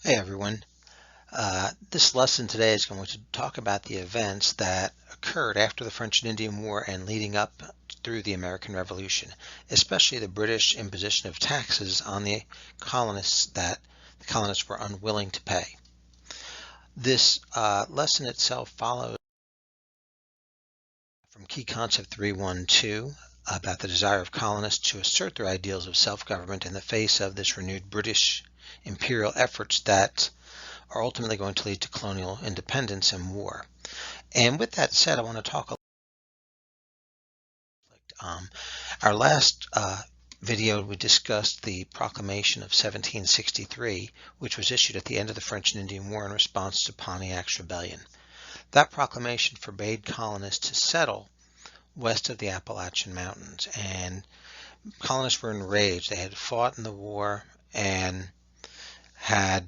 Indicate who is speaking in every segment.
Speaker 1: Hey everyone. This lesson today is going to talk about the events that occurred after the French and Indian War and leading up through the American Revolution, especially the British imposition of taxes on the colonists that the colonists were unwilling to pay. This lesson itself follows from Key Concept 312 about the desire of colonists to assert their ideals of self-government in the face of this renewed British imperial efforts that are ultimately going to lead to colonial independence and war. And with that said, I want to talk a little. Our last video, we discussed the Proclamation of 1763, which was issued at the end of the French and Indian War in response to Pontiac's rebellion. That proclamation forbade colonists to settle west of the Appalachian Mountains, and colonists were enraged. They had fought in the war and had,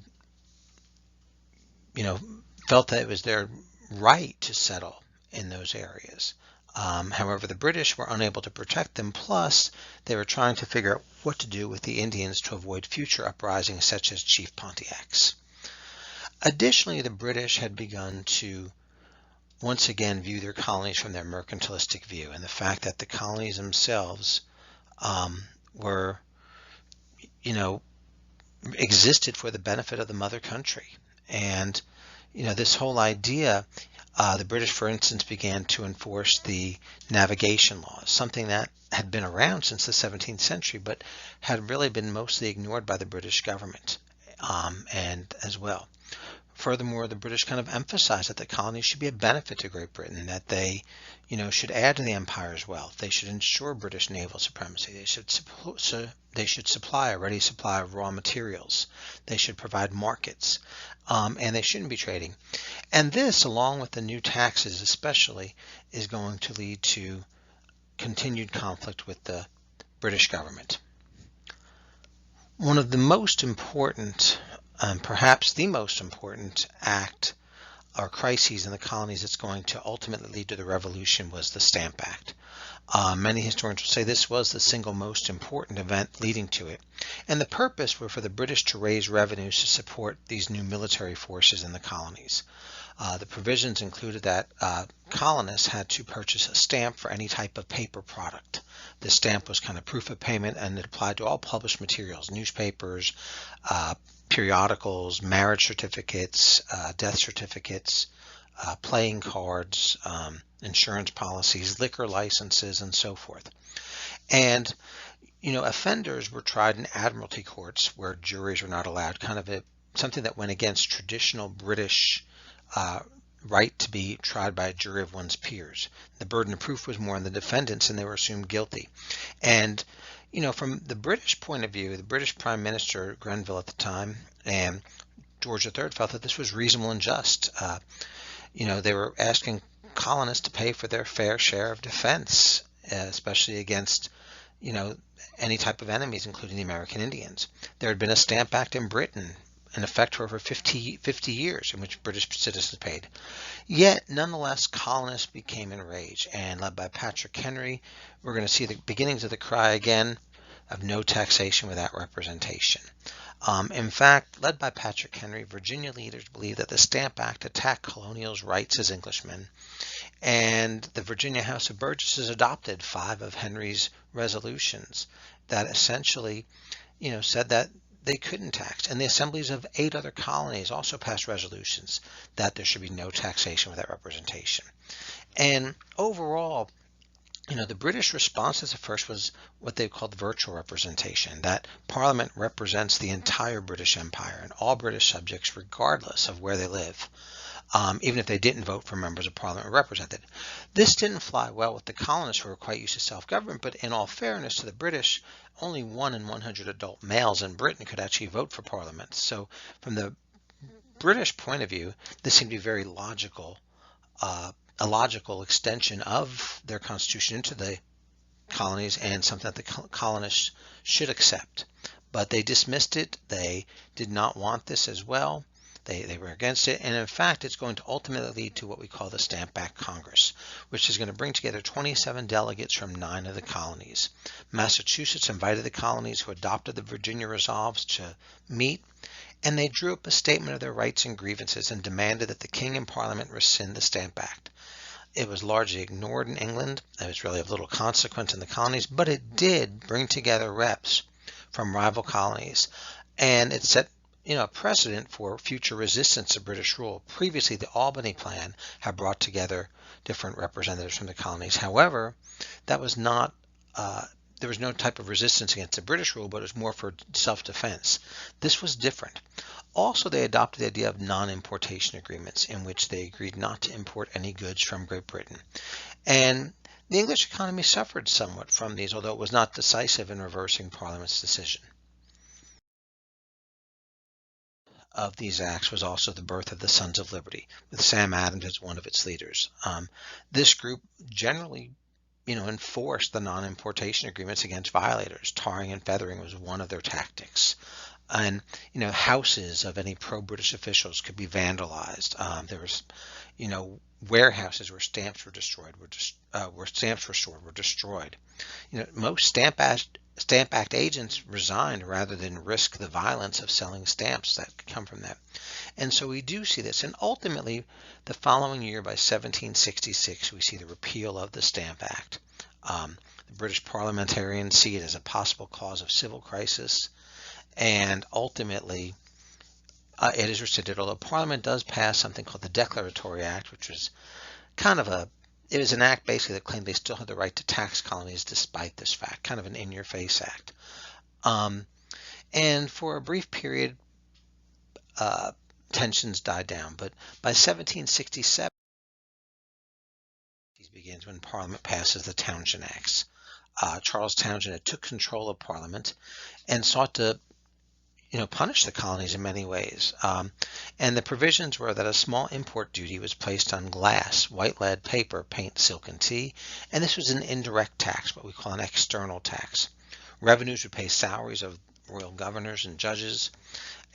Speaker 1: felt that it was their right to settle in those areas. However, the British were unable to protect them, plus they were trying to figure out what to do with the Indians to avoid future uprisings such as Chief Pontiac's. Additionally, the British had begun to once again view their colonies from their mercantilistic view, and the fact that the colonies themselves were, existed for the benefit of the mother country. And this whole idea, the British, for instance, began to enforce the navigation laws, something that had been around since the 17th century, but had really been mostly ignored by the British government, and as well. Furthermore, the British kind of emphasized that the colonies should be a benefit to Great Britain, that they, should add to the empire's wealth. They should ensure British naval supremacy. They should supply a ready supply of raw materials. They should provide markets, and they shouldn't be trading. And this, along with the new taxes especially, is going to lead to continued conflict with the British government. One of the most important, perhaps the most important act or crises in the colonies that's going to ultimately lead to the revolution was the Stamp Act. Many historians will say this was the single most important event leading to it. And the purpose were for the British to raise revenues to support these new military forces in the colonies. The provisions included that colonists had to purchase a stamp for any type of paper product. The stamp was kind of proof of payment, and it applied to all published materials, newspapers, periodicals, marriage certificates, death certificates, playing cards, insurance policies, liquor licenses, and so forth. And, offenders were tried in admiralty courts where juries were not allowed, kind of something that went against traditional British right to be tried by a jury of one's peers. The burden of proof was more on the defendants, and they were assumed guilty. And from the British point of view, the British Prime Minister Grenville at the time and George III felt that this was reasonable and just. They were asking colonists to pay for their fair share of defense, especially against, any type of enemies, including the American Indians. There had been a Stamp Act in Britain in effect for over 50 years in which British citizens paid. Yet, nonetheless, colonists became enraged, and led by Patrick Henry, we're going to see the beginnings of the cry again of no taxation without representation. In fact, led by Patrick Henry, Virginia leaders believed that the Stamp Act attacked colonials' rights as Englishmen, and the Virginia House of Burgesses adopted 5 of Henry's resolutions that essentially, said that they couldn't tax. And the assemblies of 8 other colonies also passed resolutions that there should be no taxation without representation. And overall, the British response at first was what they called virtual representation, that Parliament represents the entire British Empire and all British subjects regardless of where they live. Even if they didn't vote for members of Parliament represented. This didn't fly well with the colonists, who were quite used to self-government, but in all fairness to the British, only 1 in 100 adult males in Britain could actually vote for Parliament. So from the British point of view, this seemed to be very logical, a logical extension of their constitution into the colonies, and something that the colonists should accept. But they dismissed it. They did not want this as well. They were against it, and in fact, it's going to ultimately lead to what we call the Stamp Act Congress, which is going to bring together 27 delegates from 9 of the colonies. Massachusetts invited the colonies who adopted the Virginia Resolves to meet, and they drew up a statement of their rights and grievances and demanded that the King and Parliament rescind the Stamp Act. It was largely ignored in England. It was really of little consequence in the colonies, but it did bring together reps from rival colonies, and it set a precedent for future resistance to British rule. Previously, the Albany Plan had brought together different representatives from the colonies. However, that was not there was no type of resistance against the British rule, but it was more for self-defense. This was different. Also, they adopted the idea of non-importation agreements, in which they agreed not to import any goods from Great Britain. And the English economy suffered somewhat from these, although it was not decisive in reversing Parliament's decision. Of these acts was also the birth of the Sons of Liberty, with Sam Adams as one of its leaders. This group generally, enforced the non-importation agreements against violators. Tarring and feathering was one of their tactics. And, houses of any pro-British officials could be vandalized. There was, warehouses where stamps were destroyed, were destroyed. Most Stamp Act agents resigned rather than risk the violence of selling stamps that could come from that. And so we do see this. And ultimately, the following year, by 1766, we see the repeal of the Stamp Act. The British parliamentarians see it as a possible cause of civil crisis, and ultimately it is rescinded, although Parliament does pass something called the Declaratory Act, which was it was an act basically that claimed they still had the right to tax colonies despite this fact, kind of an in-your-face act. And for a brief period, tensions died down, but by 1767 begins when Parliament passes the Townsend Acts. Charles Townshend took control of Parliament and sought to punish the colonies in many ways. And the provisions were that a small import duty was placed on glass, white lead, paper, paint, silk, and tea, and this was an indirect tax, what we call an external tax. Revenues would pay salaries of royal governors and judges,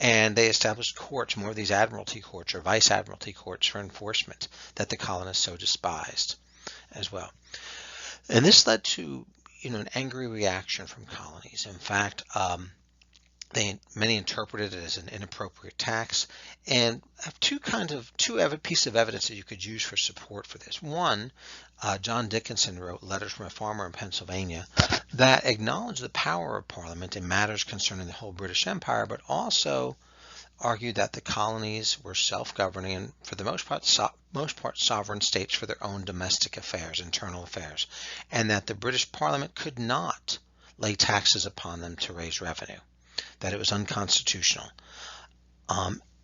Speaker 1: and they established courts, more of these admiralty courts or vice admiralty courts for enforcement that the colonists so despised as well. And this led to an angry reaction from colonies. In fact, many interpreted it as an inappropriate tax, and have two pieces of evidence that you could use for support for this. One, John Dickinson wrote Letters from a Farmer in Pennsylvania that acknowledged the power of Parliament in matters concerning the whole British Empire, but also argued that the colonies were self-governing and, for the most part, sovereign states for their own domestic affairs, internal affairs, and that the British Parliament could not lay taxes upon them to raise revenue, that it was unconstitutional.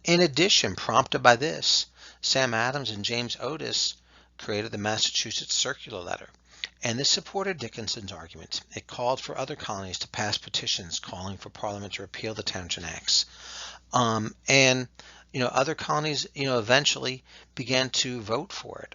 Speaker 1: In addition, prompted by this, Sam Adams and James Otis created the Massachusetts Circular Letter, and this supported Dickinson's argument. It called for other colonies to pass petitions calling for Parliament to repeal the Townsend Acts. And other colonies, eventually began to vote for it.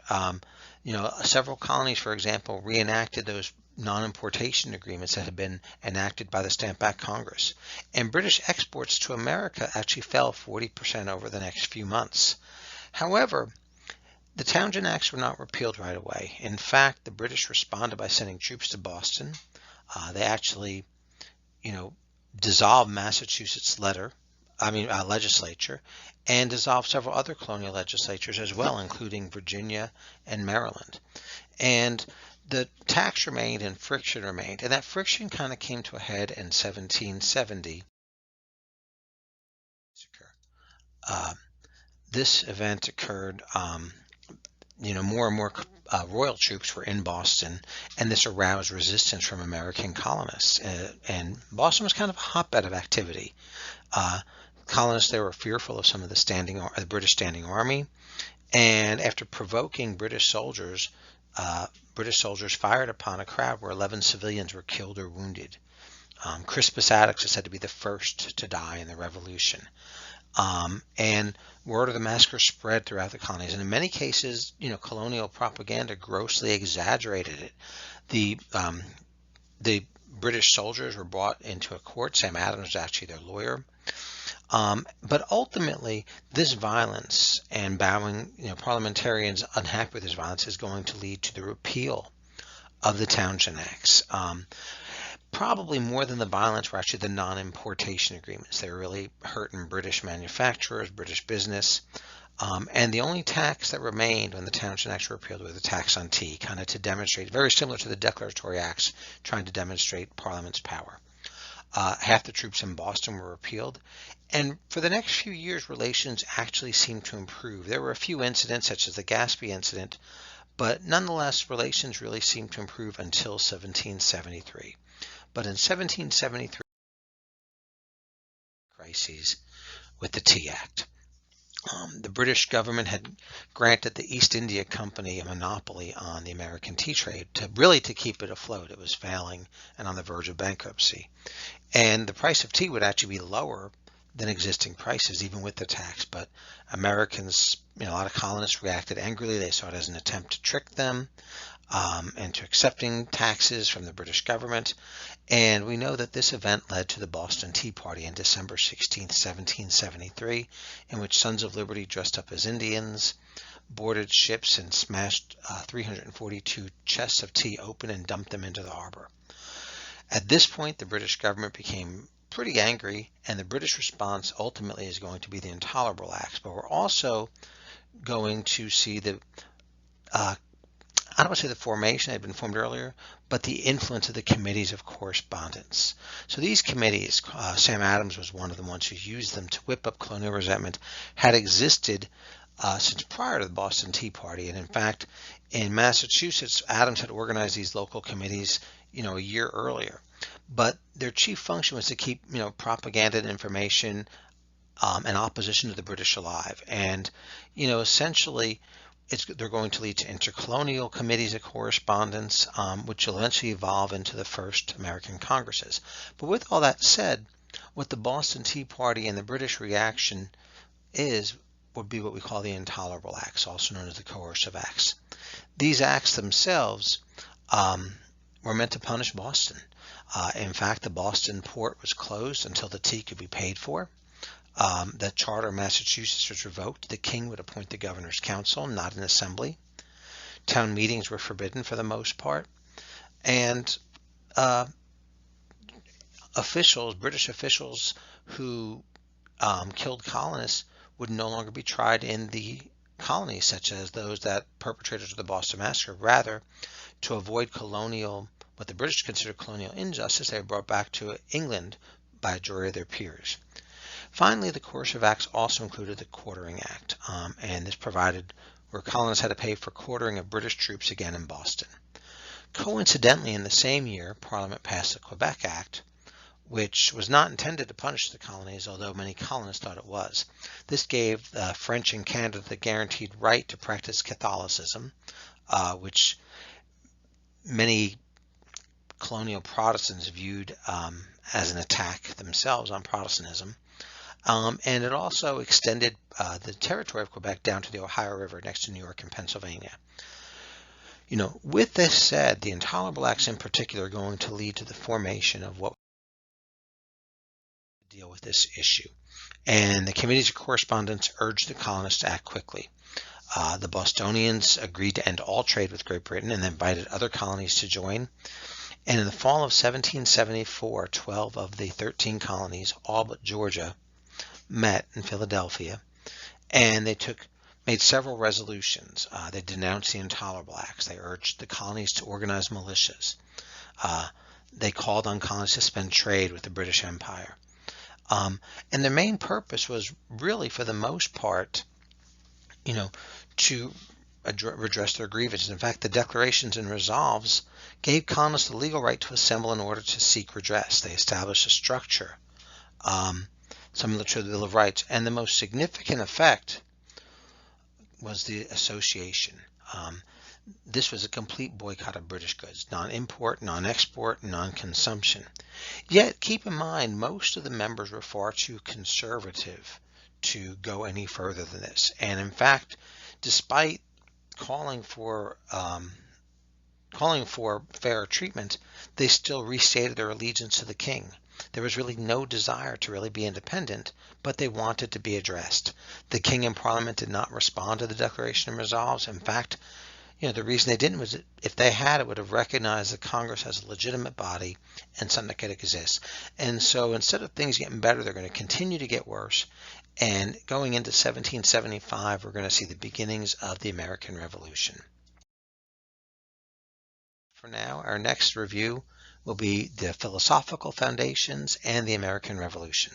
Speaker 1: Several colonies, for example, reenacted those non-importation agreements that had been enacted by the Stamp Act Congress. And British exports to America actually fell 40% over the next few months. However, the Townsend Acts were not repealed right away. In fact, the British responded by sending troops to Boston. They actually, dissolved Massachusetts legislature, and dissolved several other colonial legislatures as well, including Virginia and Maryland. And the tax remained and friction remained, and that friction kind of came to a head in 1770. This event occurred, more and more royal troops were in Boston, and this aroused resistance from American colonists. And Boston was kind of a hotbed of activity. Colonists there were fearful of some of the British Standing Army, and after provoking British soldiers fired upon a crowd where 11 civilians were killed or wounded. Crispus Attucks is said to be the first to die in the Revolution. And word of the massacre spread throughout the colonies, and in many cases, colonial propaganda grossly exaggerated it. The British soldiers were brought into a court. Sam Adams was actually their lawyer. But ultimately, this violence and bowing, parliamentarians unhappy with this violence is going to lead to the repeal of the Townsend Acts. Probably more than the violence were actually the non-importation agreements. They were really hurting British manufacturers, British business. And the only tax that remained when the Townsend Acts were repealed was the tax on tea, kind of to demonstrate, very similar to the Declaratory Acts, trying to demonstrate Parliament's power. Half the troops in Boston were repealed. And for the next few years, relations actually seemed to improve. There were a few incidents, such as the Gaspee incident, but nonetheless, relations really seemed to improve until 1773. But in 1773, crises with the Tea Act. The British government had granted the East India Company a monopoly on the American tea trade to keep it afloat. It was failing and on the verge of bankruptcy. And the price of tea would actually be lower than existing prices, even with the tax. But Americans, a lot of colonists reacted angrily. They saw it as an attempt to trick them into accepting taxes from the British government. And we know that this event led to the Boston Tea Party on December 16, 1773, in which Sons of Liberty dressed up as Indians, boarded ships and smashed 342 chests of tea open and dumped them into the harbor. At this point, the British government became pretty angry, and the British response ultimately is going to be the Intolerable Acts. But we're also going to see the I don't want to say the formation had been formed earlier, but the influence of the committees of correspondence. So these committees, Sam Adams was one of the ones who used them to whip up colonial resentment, had existed since prior to the Boston Tea Party. And in fact, in Massachusetts, Adams had organized these local committees, a year earlier. But their chief function was to keep, propaganda and information and opposition to the British alive. And, essentially, they're going to lead to intercolonial committees of correspondence, which will eventually evolve into the first American Congresses. But with all that said, what the Boston Tea Party and the British reaction would be what we call the Intolerable Acts, also known as the Coercive Acts. These acts themselves were meant to punish Boston. In fact, the Boston port was closed until the tea could be paid for. The charter of Massachusetts was revoked. The king would appoint the governor's council, not an assembly. Town meetings were forbidden for the most part. And British officials who killed colonists would no longer be tried in the colonies, such as those that perpetrators of the Boston Massacre. Rather, to avoid what the British considered colonial injustice, they were brought back to England by a jury of their peers. Finally, the Coercive Acts also included the Quartering Act, and this provided where colonists had to pay for quartering of British troops again in Boston. Coincidentally, in the same year, Parliament passed the Quebec Act, which was not intended to punish the colonies, although many colonists thought it was. This gave the French in Canada the guaranteed right to practice Catholicism, which many colonial Protestants viewed as an attack themselves on Protestantism. And it also extended the territory of Quebec down to the Ohio River next to New York and Pennsylvania. With this said, the Intolerable Acts in particular are going to lead to the formation of what deal with this issue. And the committees of correspondence urged the colonists to act quickly. The Bostonians agreed to end all trade with Great Britain and invited other colonies to join. And in the fall of 1774, 12 of the 13 colonies, all but Georgia, met in Philadelphia, and they made several resolutions. They denounced the Intolerable Acts. They urged the colonies to organize militias. They called on colonies to suspend trade with the British Empire. And their main purpose was really, for the most part, to redress their grievances. In fact, the declarations and resolves gave colonists the legal right to assemble in order to seek redress. They established a structure, similar to the Bill of Rights, and the most significant effect was the association. This was a complete boycott of British goods, non-import, non-export, non-consumption. Yet, keep in mind, most of the members were far too conservative to go any further than this. And in fact, despite calling for fair treatment, they still restated their allegiance to the king. There was really no desire to really be independent, but they wanted to be addressed. The King and Parliament did not respond to the Declaration of Resolves. In fact, the reason they didn't was that if they had, it would have recognized that Congress as a legitimate body and something that could exist. And so instead of things getting better, they're going to continue to get worse. And going into 1775, we're going to see the beginnings of the American Revolution. For now, our next review will be the philosophical foundations and the American Revolution.